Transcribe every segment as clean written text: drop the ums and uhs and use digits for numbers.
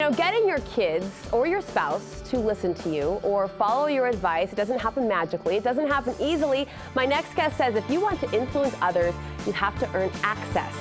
know, getting your kids or your spouse to listen to you or follow your advice, it doesn't happen magically. It doesn't happen easily. My next guest says if you want to influence others, you have to earn access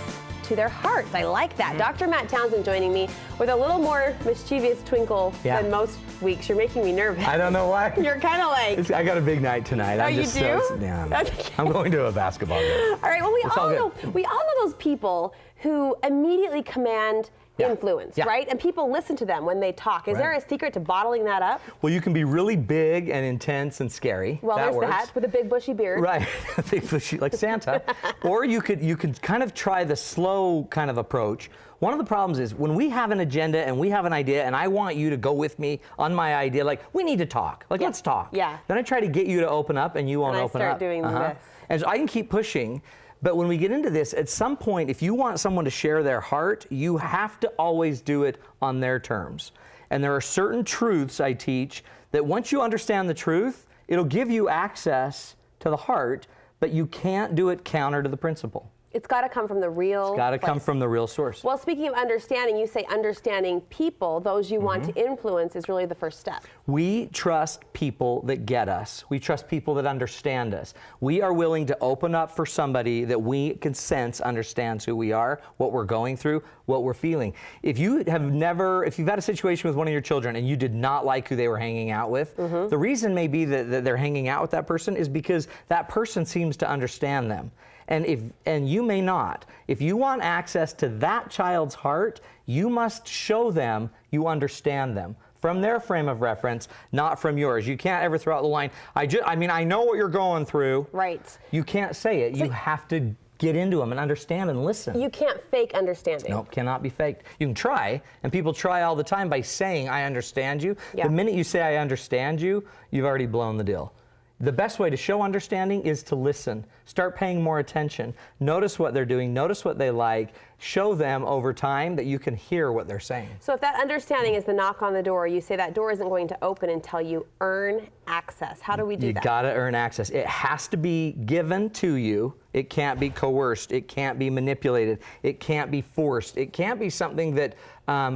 to their hearts. I like that. Dr. Matt Townsend joining me with a little more mischievous twinkle than most weeks. You're making me nervous. I don't know why. You're kind of like... I got a big night tonight. Oh, you do? I'm going to a basketball game. All right, well, we all know those people who immediately command influence, right? And people listen to them when they talk. Is there a secret to bottling that up? Well, you can be really big and intense and scary. Well, there's that with a big bushy beard. Right, big bushy, like Santa. Or you could kind of try the slow kind of approach. One of the problems is when we have an agenda and we have an idea and I want you to go with me on my idea, like we need to talk, like let's talk. Yeah. Then I try to get you to open up and you won't open up. And I start doing this. And so I can keep pushing. But when we get into this, at some point, if you want someone to share their heart, you have to always do it on their terms. And there are certain truths I teach that once you understand the truth, it'll give you access to the heart, but you can't do it counter to the principle. It's got to come from the real It's got to come from the real source. Well, speaking of understanding, you say understanding people, those you want to influence is really the first step. We trust people that get us. We trust people that understand us. We are willing to open up for somebody that we can sense understands who we are, what we're going through, what we're feeling. If you've had a situation with one of your children and you did not like who they were hanging out with, the reason may be that they're hanging out with that person is because that person seems to understand them. And you may not. If you want access to that child's heart, you must show them you understand them from their frame of reference, not from yours. You can't ever throw out the line, I mean, I know what you're going through. Right. You can't say it. You have to get into them and understand and listen. You can't fake understanding. Nope, cannot be faked. You can try, and people try all the time by saying, I understand you. The minute you say, I understand you, you've already blown the deal. The best way to show understanding is to listen. Start paying more attention. Notice what they're doing. Notice what they like. Show them over time that you can hear what they're saying. So if that understanding is the knock on the door, you say that door isn't going to open until you earn access. How do we do that? You gotta earn access. It has to be given to you. It can't be coerced. It can't be manipulated. It can't be forced. It can't be something that,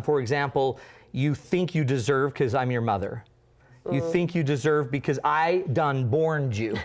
for example, you think you deserve because I'm your mother. You think you deserve because I done borned you.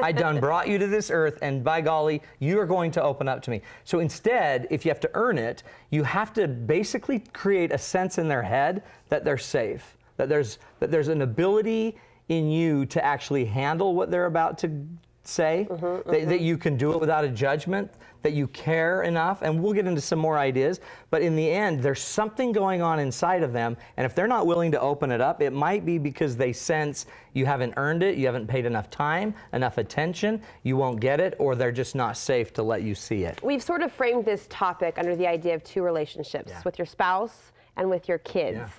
I done brought you to this earth, and by golly, you are going to open up to me. So instead, if you have to earn it, you have to basically create a sense in their head that they're safe, that there's an ability in you to actually handle what they're about to say, that you can do it without a judgment, that you care enough, and we'll get into some more ideas, but in the end, there's something going on inside of them, and if they're not willing to open it up, it might be because they sense you haven't earned it, you haven't paid enough time, enough attention, you won't get it, or they're just not safe to let you see it. We've sort of framed this topic under the idea of two relationships, with your spouse and with your kids.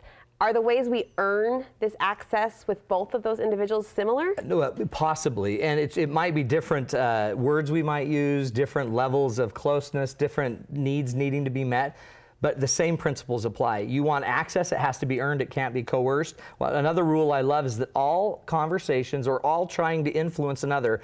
Are the ways we earn this access with both of those individuals similar? No, possibly, and it might be different words we might use, different levels of closeness, different needs needing to be met, but the same principles apply. You want access, it has to be earned, it can't be coerced. Well, another rule I love is that all conversations or all trying to influence another,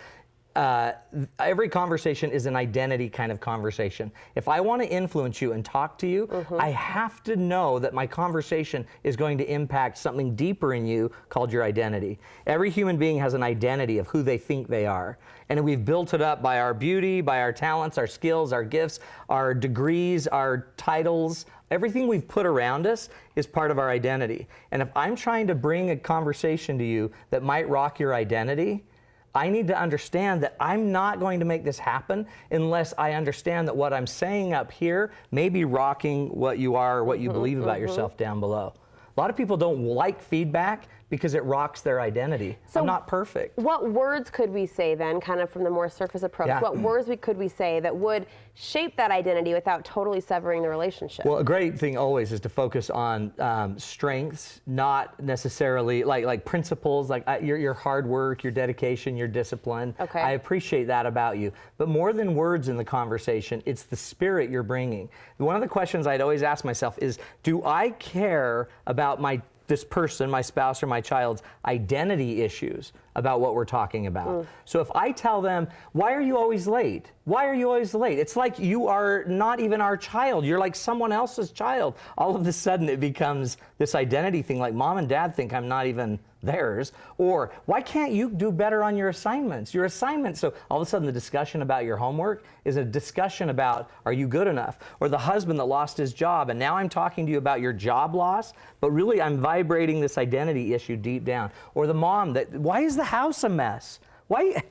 every conversation is an identity kind of conversation. If I want to influence you and talk to you, I have to know that my conversation is going to impact something deeper in you called your identity. Every human being has an identity of who they think they are. And we've built it up by our beauty, by our talents, our skills, our gifts, our degrees, our titles. Everything we've put around us is part of our identity. And if I'm trying to bring a conversation to you that might rock your identity, I need to understand that I'm not going to make this happen unless I understand that what I'm saying up here may be rocking what you are or what you believe about yourself down below. A lot of people don't like feedback because it rocks their identity. So I'm not perfect. What words could we say then, kind of from the more surface approach, what words could we say that would shape that identity without totally severing the relationship? Well, a great thing always is to focus on strengths, not necessarily like principles, like your hard work, your dedication, your discipline. I appreciate that about you. But more than words in the conversation, it's the spirit you're bringing. One of the questions I'd always ask myself is, do I care about my this person, my spouse or my child's identity issues about what we're talking about. So if I tell them, why are you always late? Why are you always late? It's like you are not even our child. You're like someone else's child. All of a sudden it becomes this identity thing, like mom and dad think I'm not even theirs. Or why can't you do better on your assignments? Your assignments. So all of a sudden the discussion about your homework is a discussion about, are you good enough? Or the husband that lost his job, and now I'm talking to you about your job loss, but really I'm vibrating this identity issue deep down. Or the mom that, why is the house a mess? Why?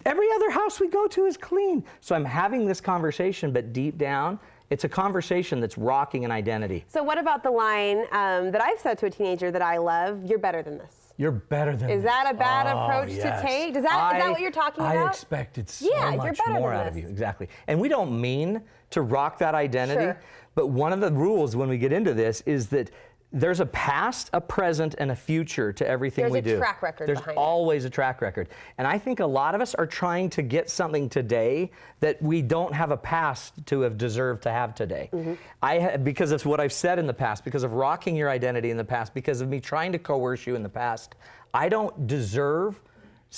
Every other house we go to is clean. So I'm having this conversation, but deep down, it's a conversation that's rocking an identity. So what about the line that I've said to a teenager that I love, you're better than this? You're better than Is that a bad approach yes. to take? Is that what you're talking about? I expected so much more out of you. Exactly. And we don't mean to rock that identity, Sure. but one of the rules when we get into this is that there's a past, a present, and a future to everything we do. There's a track record There's behind always a track record. And I think a lot of us are trying to get something today that we don't have a past to have deserved to have today. Because of what I've said in the past, because of rocking your identity in the past, because of me trying to coerce you in the past, I don't deserve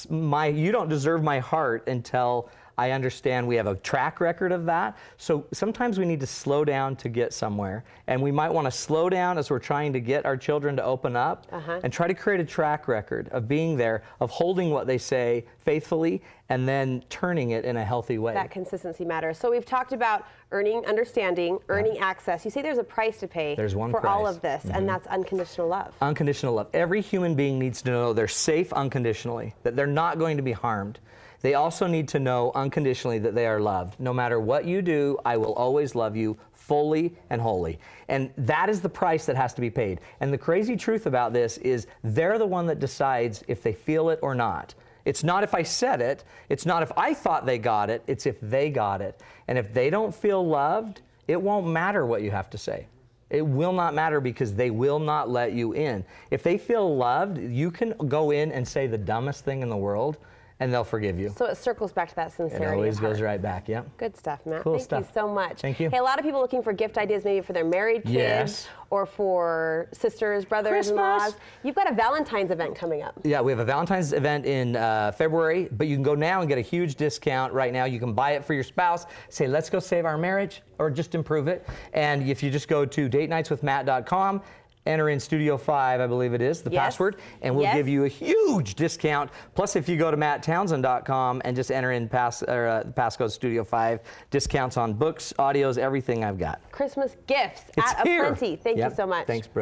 you don't deserve my heart until I understand we have a track record of that. So sometimes we need to slow down to get somewhere. And we might want to slow down as we're trying to get our children to open up and try to create a track record of being there, of holding what they say faithfully, and then turning it in a healthy way. That consistency matters. So we've talked about earning understanding, earning access. You say there's a price to pay for all of this, and that's unconditional love. Unconditional love. Every human being needs to know they're safe unconditionally, that they're not going to be harmed. They also need to know unconditionally that they are loved. No matter what you do, I will always love you fully and wholly. And that is the price that has to be paid. And the crazy truth about this is they're the one that decides if they feel it or not. It's not if I said it. It's not if I thought they got it. It's if they got it. And if they don't feel loved, it won't matter what you have to say. It will not matter because they will not let you in. If they feel loved, you can go in and say the dumbest thing in the world, and they'll forgive you. So it circles back to that sincerity. It always goes right back, yeah. Good stuff, Matt. Cool Thank stuff. you so much. Thank you. Hey, a lot of people looking for gift ideas maybe for their married kids or for sisters, brothers-in-laws. You've got a Valentine's event coming up. Yeah, we have a Valentine's event in February, but you can go now and get a huge discount right now. You can buy it for your spouse, say, let's go save our marriage, or just improve it. And if you just go to datenightswithmatt.com, enter in Studio 5, I believe it is, the password, and we'll give you a huge discount. Plus, if you go to matttownsend.com and just enter in passcode Studio 5, discounts on books, audios, everything I've got. Christmas gifts It's at here. aplenty. Thank you so much. Thanks, Brooke.